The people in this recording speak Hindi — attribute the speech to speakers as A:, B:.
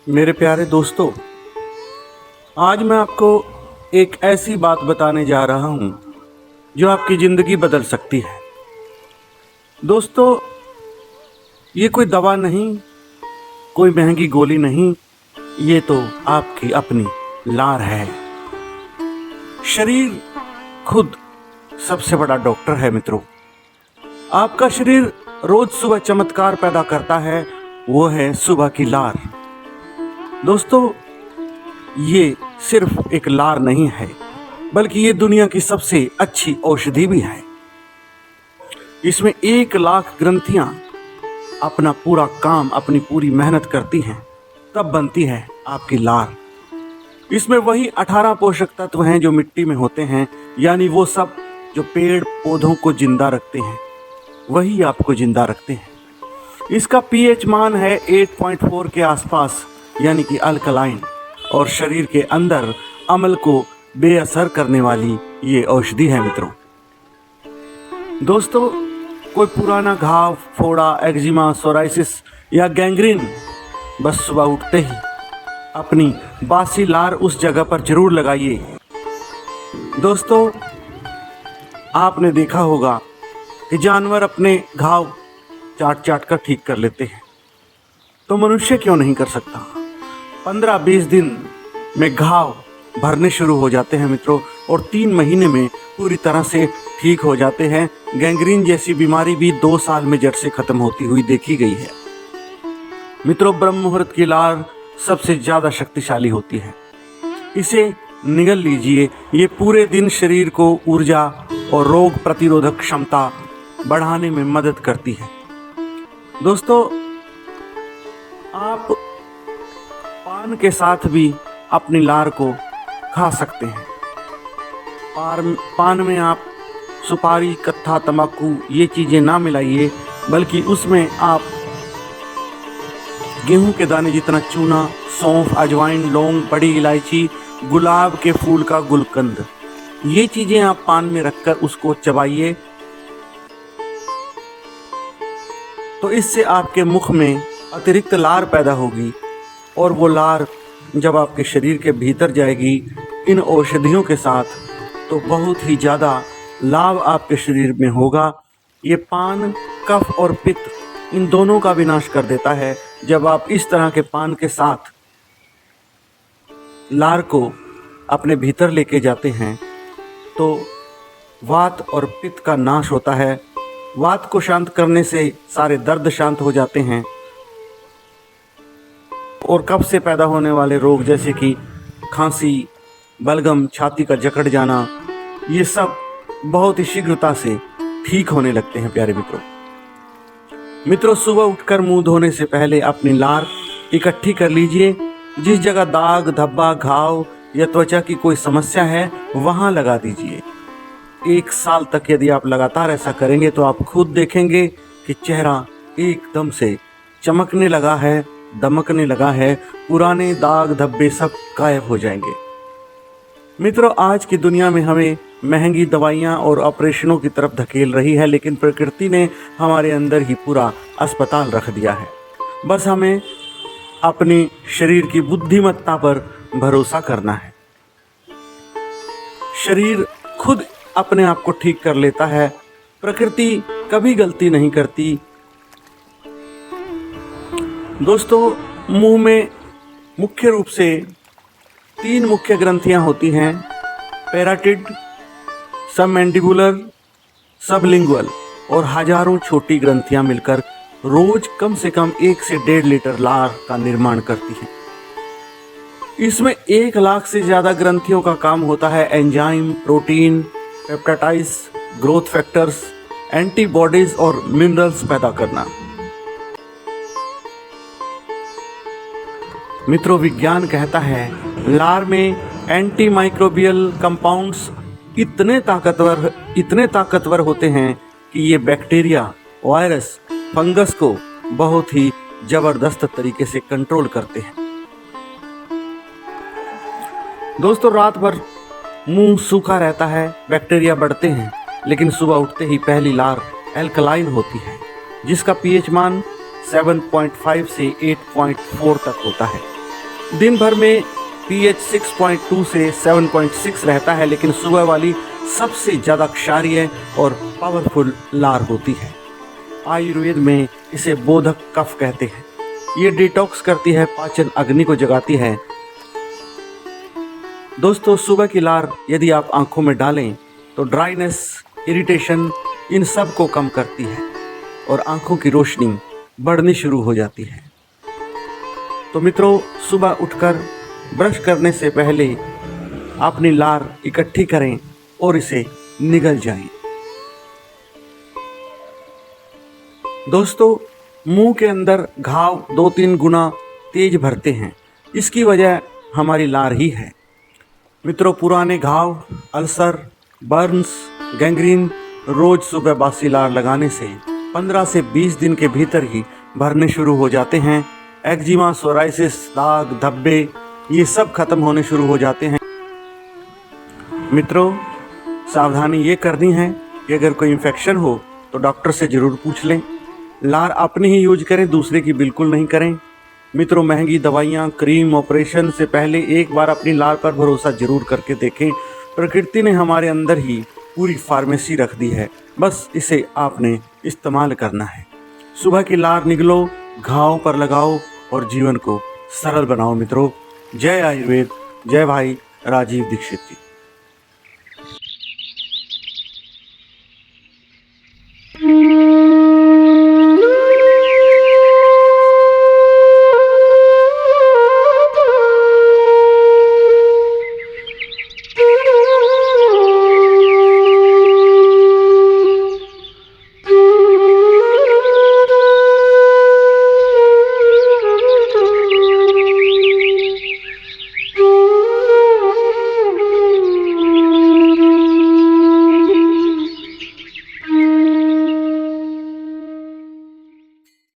A: मेरे प्यारे दोस्तों, आज मैं आपको एक ऐसी बात बताने जा रहा हूँ जो आपकी ज़िंदगी बदल सकती है। दोस्तों, ये कोई दवा नहीं, कोई महंगी गोली नहीं, ये तो आपकी अपनी लार है। शरीर खुद सबसे बड़ा डॉक्टर है मित्रों। आपका शरीर रोज सुबह चमत्कार पैदा करता है, वो है सुबह की लार। दोस्तों, ये सिर्फ एक लार नहीं है, बल्कि ये दुनिया की सबसे अच्छी औषधि भी है। इसमें 1,00,000 ग्रंथियां अपना पूरा काम, अपनी पूरी मेहनत करती हैं, तब बनती है आपकी लार। इसमें वही 18 पोषक तत्व हैं जो मिट्टी में होते हैं, यानी वो सब जो पेड़ पौधों को जिंदा रखते हैं, वही आपको जिंदा रखते हैं। इसका पीएच मान है 8.4 के आसपास, यानी कि अल्कलाइन, और शरीर के अंदर अम्ल को बेअसर करने वाली ये औषधि है मित्रों। दोस्तों, कोई पुराना घाव, फोड़ा, एक्जिमा, सोराइसिस या गैंग्रीन, बस सुबह उठते ही अपनी बासी लार उस जगह पर जरूर लगाइए। दोस्तों, आपने देखा होगा कि जानवर अपने घाव चाट चाट कर ठीक कर लेते हैं, तो मनुष्य क्यों नहीं कर सकता। 15-20 दिन में घाव भरने शुरू हो जाते हैं मित्रों, और 3 महीने में पूरी तरह से ठीक हो जाते हैं। गैंग्रीन जैसी बीमारी भी 2 साल में जड़ से खत्म होती हुई देखी गई है। मित्रों, ब्रह्म मुहूर्त की लार सबसे ज़्यादा शक्तिशाली होती है। इसे निगल लीजिए, ये पूरे दिन शरीर को ऊर्जा और रोग प्रतिरोधक क्षमता बढ़ाने में मदद करती है। दोस्तों, आप पान के साथ भी अपनी लार को खा सकते हैं। पान में आप सुपारी, कत्था, तंबाकू ये चीज़ें ना मिलाइए, बल्कि उसमें आप गेहूं के दाने जितना चूना, सौंफ, अजवाइन, लौंग, बड़ी इलायची, गुलाब के फूल का गुलकंद, ये चीज़ें आप पान में रखकर उसको चबाइए, तो इससे आपके मुख में अतिरिक्त लार पैदा होगी, और वो लार जब आपके शरीर के भीतर जाएगी इन औषधियों के साथ, तो बहुत ही ज़्यादा लाभ आपके शरीर में होगा। ये पान कफ और पित्त इन दोनों का विनाश कर देता है। जब आप इस तरह के पान के साथ लार को अपने भीतर लेके जाते हैं, तो वात और पित्त का नाश होता है। वात को शांत करने से सारे दर्द शांत हो जाते हैं, और कफ से पैदा होने वाले रोग जैसे कि खांसी, बलगम, छाती का जकड़ जाना, ये सब बहुत ही शीघ्रता से ठीक होने लगते हैं। प्यारे मित्रों, सुबह उठकर मुंह धोने से पहले अपनी लार इकट्ठी कर लीजिए। जिस जगह दाग, धब्बा, घाव या त्वचा की कोई समस्या है, वहां लगा दीजिए। 1 साल तक यदि आप लगातार ऐसा करेंगे, तो आप खुद देखेंगे कि चेहरा एकदम से चमकने लगा है, दमकने लगा है, पुराने दाग धब्बे सब गायब हो जाएंगे। मित्रों, आज की दुनिया में हमें महंगी दवाइयाँ और ऑपरेशनों की तरफ धकेल रही है, लेकिन प्रकृति ने हमारे अंदर ही पूरा अस्पताल रख दिया है। बस हमें अपनी शरीर की बुद्धिमत्ता पर भरोसा करना है। शरीर खुद अपने आप को ठीक कर लेता है। प्रकृति कभी गलती नहीं करती। दोस्तों, मुंह में मुख्य रूप से 3 मुख्य ग्रंथियां होती हैं: पैराटिड, सबमैंडिबुलर, सबलिंगुअल, और हजारों छोटी ग्रंथियां मिलकर रोज कम से कम 1 से 1.5 लीटर लार का निर्माण करती हैं। इसमें 1,00,000 से ज़्यादा ग्रंथियों का काम होता है enzyme, protein, peptides, growth factors, antibodies और मिनरल्स पैदा करना। मित्रों, विज्ञान कहता है लार में एंटी माइक्रोबियल कंपाउंड्स इतने ताकतवर होते हैं कि ये बैक्टीरिया, वायरस, फंगस को बहुत ही जबरदस्त तरीके से कंट्रोल करते हैं। दोस्तों, रात भर मुंह सूखा रहता है, बैक्टीरिया बढ़ते हैं, लेकिन सुबह उठते ही पहली लार एल्कलाइन होती है, जिसका पीएच मान 7.5 से 8.4 तक होता है। दिन भर में pH 6.2 से 7.6 रहता है, लेकिन सुबह वाली सबसे ज़्यादा क्षारीय और पावरफुल लार होती है। आयुर्वेद में इसे बोधक कफ कहते हैं। ये डिटॉक्स करती है, पाचन अग्नि को जगाती है। दोस्तों, सुबह की लार यदि आप आंखों में डालें तो ड्राइनेस, इरिटेशन, इन सब को कम करती है और आंखों की रोशनी बढ़नी शुरू हो जाती है। तो मित्रों, सुबह उठकर ब्रश करने से पहले अपनी लार इकट्ठी करें और इसे निगल जाएं। दोस्तों, मुंह के अंदर घाव 2-3 गुना तेज भरते हैं। इसकी वजह हमारी लार ही है। मित्रों, पुराने घाव, अल्सर, बर्न्स, गैंग्रीन रोज सुबह बासी लार लगाने से 15 से 20 दिन के भीतर ही भरने शुरू हो जाते हैं। एक्जिमा, सोराइसिस, दाग, धब्बे, ये सब खत्म होने शुरू हो जाते हैं। मित्रों, सावधानी ये करनी है कि अगर कोई इन्फेक्शन हो तो डॉक्टर से ज़रूर पूछ लें। लार अपनी ही यूज करें, दूसरे की बिल्कुल नहीं करें। मित्रों, महंगी दवाइयाँ, क्रीम, ऑपरेशन से पहले एक बार अपनी लार पर भरोसा जरूर करके देखें। प्रकृति ने हमारे अंदर ही पूरी फार्मेसी रख दी है, बस इसे आपने इस्तेमाल करना है। सुबह की लार निगलो, घाव पर लगाओ और जीवन को सरल बनाओ। मित्रों, जय आयुर्वेद, जय भाई राजीव दीक्षित जी।